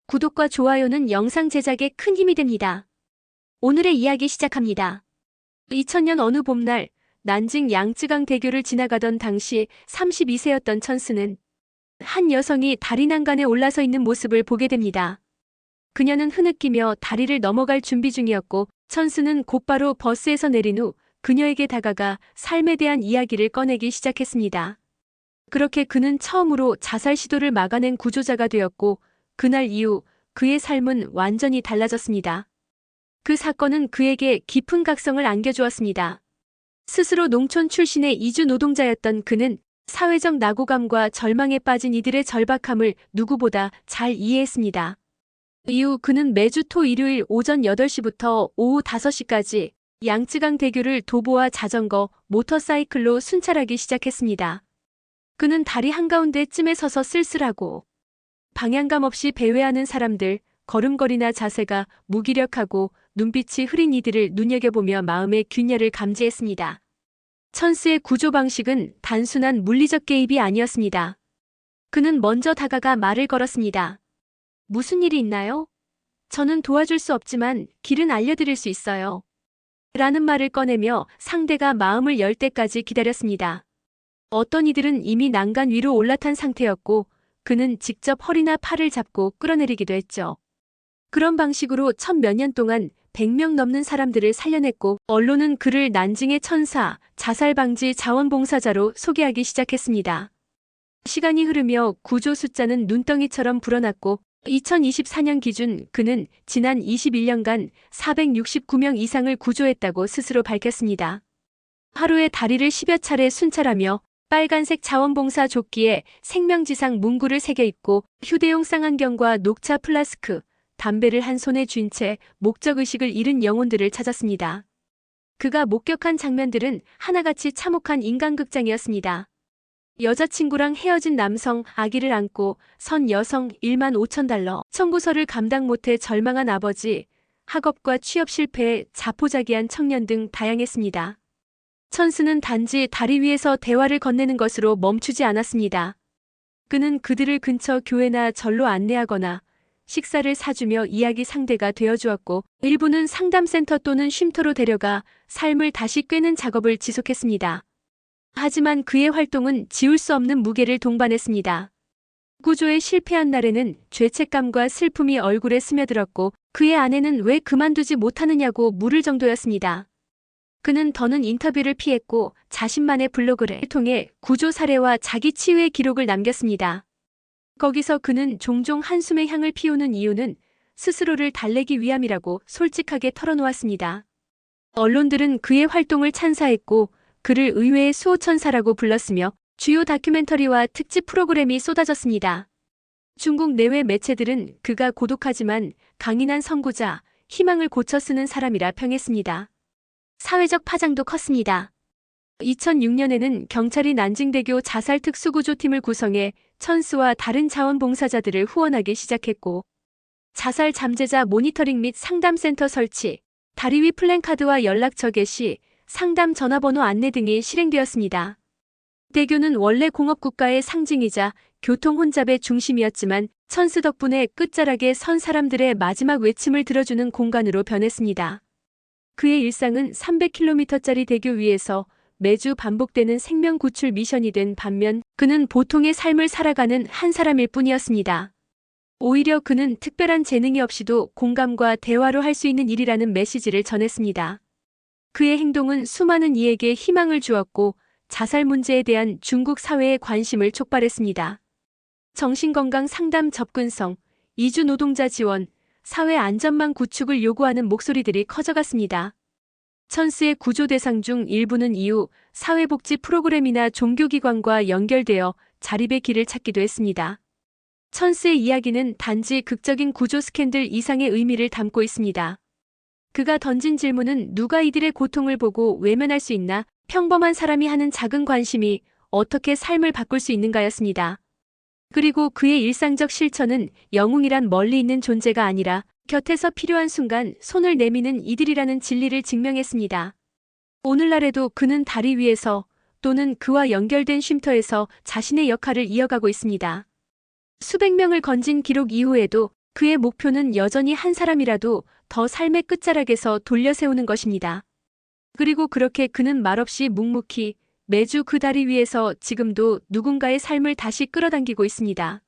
구독과 좋아요는 영상 제작에 큰 힘이 됩니다. 오늘의 이야기 시작합니다. 2000년 어느 봄날 난징 양쯔강 대교를 지나가던 당시 32세였던 천스는 한 여성이 다리 난간에 올라서 있는 모습을 보게 됩니다. 그녀는 흐느끼며 다리를 넘어갈 준비 중이었고 천스는 곧바로 버스에서 내린 후 그녀에게 다가가 삶에 대한 이야기를 꺼내기 시작했습니다. 그렇게 그는 처음으로 자살 시도를 막아낸 구조자가 되었고 그날 이후 그의 삶은 완전히 달라졌습니다. 그 사건은 그에게 깊은 각성을 안겨주었습니다. 스스로 농촌 출신의 이주 노동자였던 그는 사회적 낙오감과 절망에 빠진 이들의 절박함을 누구보다 잘 이해했습니다. 이후 그는 매주 토 일요일 오전 8시부터 오후 5시까지 양쯔강 대교를 도보와 자전거, 모터사이클로 순찰하기 시작했습니다. 그는 다리 한가운데쯤에 서서 쓸쓸하고 방향감 없이 배회하는 사람들, 걸음걸이나 자세가 무기력하고 눈빛이 흐린 이들을 눈여겨보며 마음의 균열을 감지했습니다. 천스의 구조 방식은 단순한 물리적 개입이 아니었습니다. 그는 먼저 다가가 말을 걸었습니다. 무슨 일이 있나요? 저는 도와줄 수 없지만 길은 알려드릴 수 있어요. 라는 말을 꺼내며 상대가 마음을 열 때까지 기다렸습니다. 어떤 이들은 이미 난간 위로 올라탄 상태였고 그는 직접 허리나 팔을 잡고 끌어내리기도 했죠. 그런 방식으로 천 몇 년 동안 100명 넘는 사람들을 살려냈고 언론은 그를 난징의 천사, 자살방지 자원봉사자로 소개하기 시작했습니다. 시간이 흐르며 구조 숫자는 눈덩이처럼 불어났고 2024년 기준 그는 지난 21년간 469명 이상을 구조했다고 스스로 밝혔습니다. 하루에 다리를 10여 차례 순찰하며 빨간색 자원봉사 조끼에 생명지상 문구를 새겨 입고 휴대용 쌍안경과 녹차 플라스크, 담배를 한 손에 쥔 채 목적의식을 잃은 영혼들을 찾았습니다. 그가 목격한 장면들은 하나같이 참혹한 인간극장이었습니다. 여자친구랑 헤어진 남성, 아기를 안고 선 여성 1만 5천 달러, 청구서를 감당 못해 절망한 아버지, 학업과 취업 실패에 자포자기한 청년 등 다양했습니다. 천스는 단지 다리 위에서 대화를 건네는 것으로 멈추지 않았습니다. 그는 그들을 근처 교회나 절로 안내하거나 식사를 사주며 이야기 상대가 되어주었고 일부는 상담센터 또는 쉼터로 데려가 삶을 다시 꿰는 작업을 지속했습니다. 하지만 그의 활동은 지울 수 없는 무게를 동반했습니다. 구조에 실패한 날에는 죄책감과 슬픔이 얼굴에 스며들었고 그의 아내는 왜 그만두지 못하느냐고 물을 정도였습니다. 그는 더는 인터뷰를 피했고 자신만의 블로그를 통해 구조 사례와 자기 치유의 기록을 남겼습니다. 거기서 그는 종종 한숨의 향을 피우는 이유는 스스로를 달래기 위함이라고 솔직하게 털어놓았습니다. 언론들은 그의 활동을 찬사했고 그를 의외의 수호천사라고 불렀으며 주요 다큐멘터리와 특집 프로그램이 쏟아졌습니다. 중국 내외 매체들은 그가 고독하지만 강인한 선구자, 희망을 고쳐 쓰는 사람이라 평했습니다. 사회적 파장도 컸습니다. 2006년에는 경찰이 난징대교 자살 특수구조팀을 구성해 천스와 다른 자원봉사자들을 후원하기 시작했고 자살 잠재자 모니터링 및 상담센터 설치, 다리 위 플랜카드와 연락처 게시, 상담 전화번호 안내 등이 실행되었습니다. 대교는 원래 공업국가의 상징이자 교통 혼잡의 중심이었지만 천스 덕분에 끝자락에 선 사람들의 마지막 외침을 들어주는 공간으로 변했습니다. 그의 일상은 300km짜리 대교 위에서 매주 반복되는 생명 구출 미션이 된 반면 그는 보통의 삶을 살아가는 한 사람일 뿐이었습니다. 오히려 그는 특별한 재능이 없이도 공감과 대화로 할 수 있는 일이라는 메시지를 전했습니다. 그의 행동은 수많은 이에게 희망을 주었고 자살 문제에 대한 중국 사회의 관심을 촉발했습니다. 정신건강 상담 접근성, 이주 노동자 지원, 사회 안전망 구축을 요구하는 목소리들이 커져갔습니다. 천스의 구조 대상 중 일부는 이후 사회복지 프로그램이나 종교기관과 연결되어 자립의 길을 찾기도 했습니다. 천스의 이야기는 단지 극적인 구조 스캔들 이상의 의미를 담고 있습니다. 그가 던진 질문은 누가 이들의 고통을 보고 외면할 수 있나? 평범한 사람이 하는 작은 관심이 어떻게 삶을 바꿀 수 있는가였습니다. 그리고 그의 일상적 실천은 영웅이란 멀리 있는 존재가 아니라 곁에서 필요한 순간 손을 내미는 이들이라는 진리를 증명했습니다. 오늘날에도 그는 다리 위에서 또는 그와 연결된 쉼터에서 자신의 역할을 이어가고 있습니다. 수백 명을 건진 기록 이후에도 그의 목표는 여전히 한 사람이라도 더 삶의 끝자락에서 돌려 세우는 것입니다. 그리고 그렇게 그는 말없이 묵묵히 매주 그 다리 위에서 지금도 누군가의 삶을 다시 끌어당기고 있습니다.